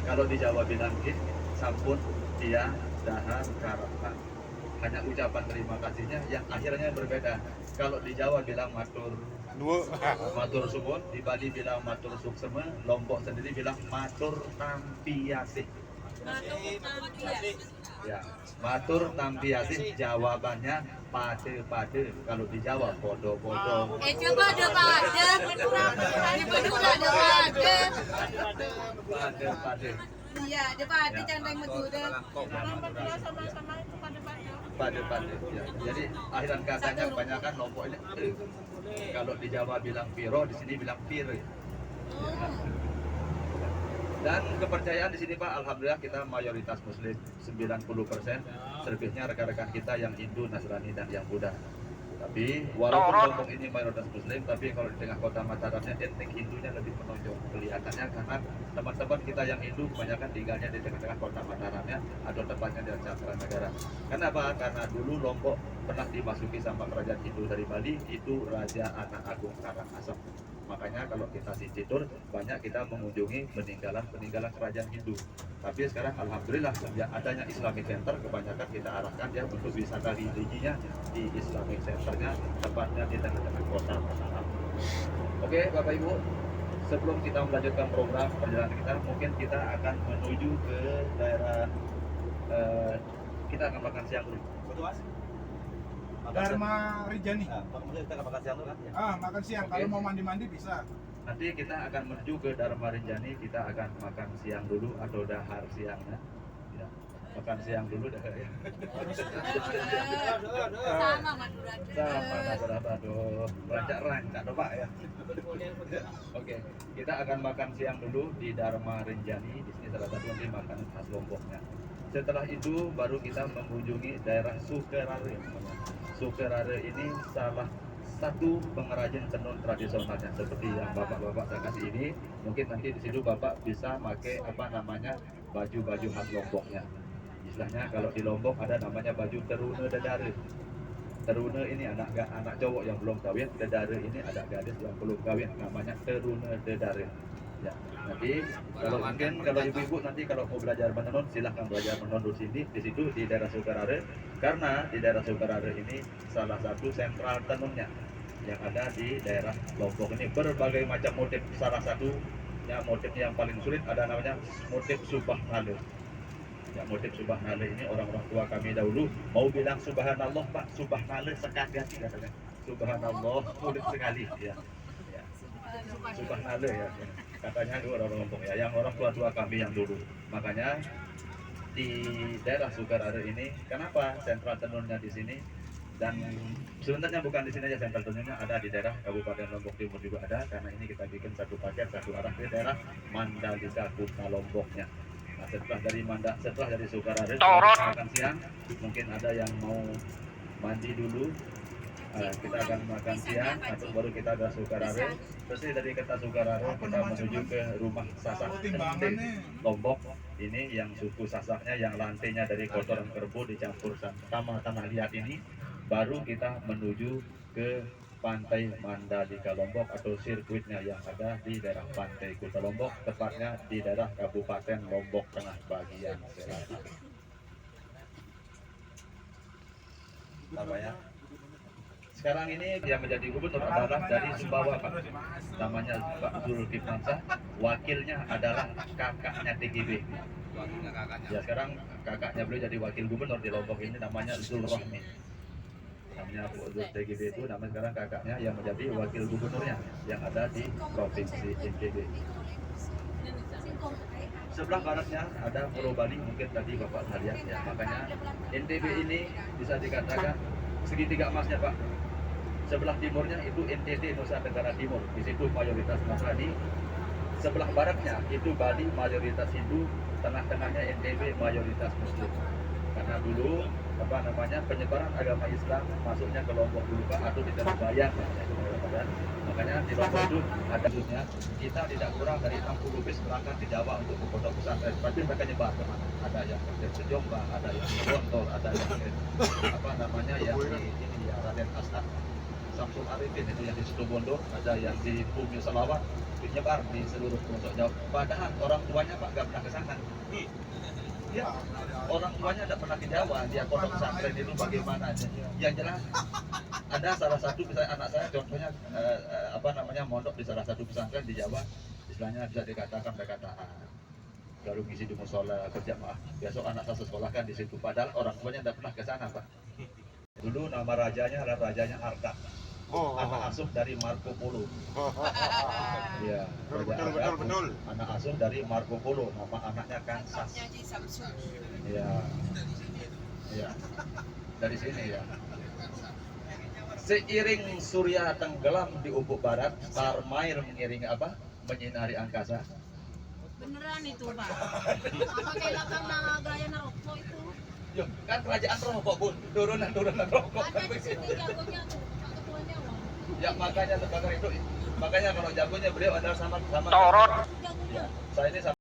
Kalau di Jawa bilang gih, sampun, dia, dahar, karapan. Hanya ucapan terima kasihnya yang akhirnya berbeda. Kalau di Jawa bilang matur matur suwun, di Bali bilang matur suksema, Lombok sendiri bilang matur tampiasih. Ya, matur tampiasih jawabannya pade-pade. Kalau di Jawa podo-podo. Coba ada pade, di Bandung ada pade. Pade-pade. Iya, ada pade canteng medude. Sama-sama itu pada-pada. Pade-pade. Ya. Jadi akhiran katanya kebanyakan Lombok ini. Kalau di Jawa bilang piro, di sini bilang pire. Dan kepercayaan di sini Pak, alhamdulillah kita mayoritas Muslim 90%, selebihnya rekan-rekan kita yang Hindu, Nasrani dan yang Buddha. Tapi walaupun Lombok ini mayoritas Muslim, tapi kalau di tengah kota Mataramnya etnik Hindunya lebih menonjol kelihatannya karena teman-teman kita yang Hindu kebanyakan tinggalnya di tengah-tengah kota Mataramnya atau tepatnya di Negara. Kenapa? Karena dulu Lombok pernah dimasuki sama kerajaan Hindu dari Bali, itu Raja Anak Agung Karangasem. Makanya kalau kita Citur banyak kita mengunjungi peninggalan kerajaan Hindu. Tapi sekarang alhamdulillah sejak adanya Islamic Center kebanyakan kita arahkan ya untuk wisata religinya di Islamic Centernya, tepatnya di tengah-tengah kota Mataram. Oke Bapak Ibu, sebelum kita melanjutkan program perjalanan kita, mungkin kita akan menuju ke daerah kita akan makan siang dulu. Betul Mas? Dharma Rijani. Nah, kita akan makan siang dulu kan? Ya? Makan siang. Oke. Kalau mau mandi-mandi bisa. Nanti kita akan menuju ke Dharma Rinjani, kita akan makan siang dulu atau dahar siangnya. Ya, makan siang dulu dahar ya. Sama Madura. Sama Madura, aduh, rancak-rancak dong Pak ya. Oke, kita akan makan siang dulu di Dharma Rinjani. Di sini salah satu nanti makanan khas Lomboknya. Setelah itu baru kita mengunjungi daerah Sukerare. Sukerare ini salah satu pengrajin tenun tradisionalnya seperti yang bapak-bapak saya kasih ini. Mungkin nanti di situ bapak bisa pakai apa namanya baju-baju khas Lomboknya. Istilahnya kalau di Lombok ada namanya baju terune dedare. Terune ini anak cowok yang belum kawin, dedare ini anak gadis yang belum kawin, namanya terune dedare. Ya, nanti kalau mungkin kalau ibu-ibu nanti kalau mau belajar menenun silahkan belajar menenun di situ di daerah Sukerare, karena di daerah Sukerare ini salah satu sentral tenunnya yang ada di daerah Lombok ini berbagai macam motif. Salah satunya motifnya yang paling sulit ada namanya motif subah nale. Ya, motif subah nale ini orang-orang tua kami dahulu mau bilang subhanallah Pak, subah nale sekalian katanya. Subhanallah sulit sekali ya. Ya. Subah nale ya. Katanya dulu orang Lombok ya, yang orang tua kami yang dulu. Makanya di daerah Sukerare ini, kenapa sentral tenunnya di sini? Dan sebenarnya bukan di sini aja sentral tenunnya, ada di daerah Kabupaten Lombok Timur juga ada. Karena ini kita bikin satu paket satu arah ke daerah Mandalika Kuta Lomboknya. Nah, setelah dari Sukerare makan siang, mungkin ada yang mau mandi dulu. Kita akan makan siang atau baru kita ke Sukerare. Terus dari kota Sukerare kita menuju ke rumah Sasak Ente Lombok. Ini yang suku Sasaknya yang lantainya dari kotoran kerbau dicampur sama tanah liat ini. Baru kita menuju ke Pantai Mandalika Lombok atau sirkuitnya yang ada di daerah Pantai Kuta Lombok, tepatnya di daerah Kabupaten Lombok Tengah bagian selatan. Apa ya? Sekarang ini yang menjadi gubernur adalah dari Sumbawa Pak. Namanya Pak Zulkifli, wakilnya adalah kakaknya TGB. Ya sekarang kakaknya beliau jadi wakil gubernur di Lombok ini namanya Zulrohmi. Namanya TGB itu namanya sekarang kakaknya yang menjadi wakil gubernurnya yang ada di provinsi NTB. Sebelah baratnya ada Pulau Bali, mungkin tadi Bapak lihat ya. Makanya NTB ini bisa dikatakan segitiga emasnya Pak. Sebelah timurnya itu NTT, Nusa Tenggara Timur, di situ mayoritas Nasrani. Sebelah baratnya itu Bali, mayoritas Hindu. Tengah-tengahnya NTB, mayoritas Muslim. Karena dulu penyebaran agama Islam masuknya ke Lombok dulu Pak, atau di Terbayang makanya di Lombok itu ada khususnya kita tidak kurang dari 60 bis berangkat ke Jawa untuk ke pondok pesantren. Pasti mereka nyebar kemana? Ada yang ke Jombang, ada yang ke Gontor, ada yang ke yang di ya Raden Asad Samsul Arifin itu yang di Situbondo, ada yang di Bumi Selawat, menyebar di seluruh pelosok Jawa. Padahal orang tuanya Pak gak pernah ke sana. ke Jawa, dia pondok pesantren itu bagaimana. Yang jelas ada salah satu misalnya anak saya contohnya mondok di salah satu pesantren di Jawa, istilahnya bisa dikatakan perkataan. Lalu ngisi di musola berjamaah. Besok anak saya sekolahkan di situ. Padahal orang tuanya tidak pernah ke sana, Pak. Dulu nama rajanya adalah Rajanya Arda. Anak asuh dari Marco Polo. Iya, betul. Anak asuh dari Marco Polo. Nama anaknya Kansas. Iya. Iya. Dari sini ya. Seiring surya tenggelam di ufuk barat, Star Mair mengiringi apa? Menyinari angkasa. Beneran itu, Pak. Apa kayak lakang na gaya na rokok itu? Yo, kan kerajaan rokok, Bun. Turunan rokok. Ada di sini jagonya tuh, Pak Ketuanya, Bang. Ya makanya terbakar itu. Makanya kalau jagonya beliau adalah sama Jagonya. saya ini sama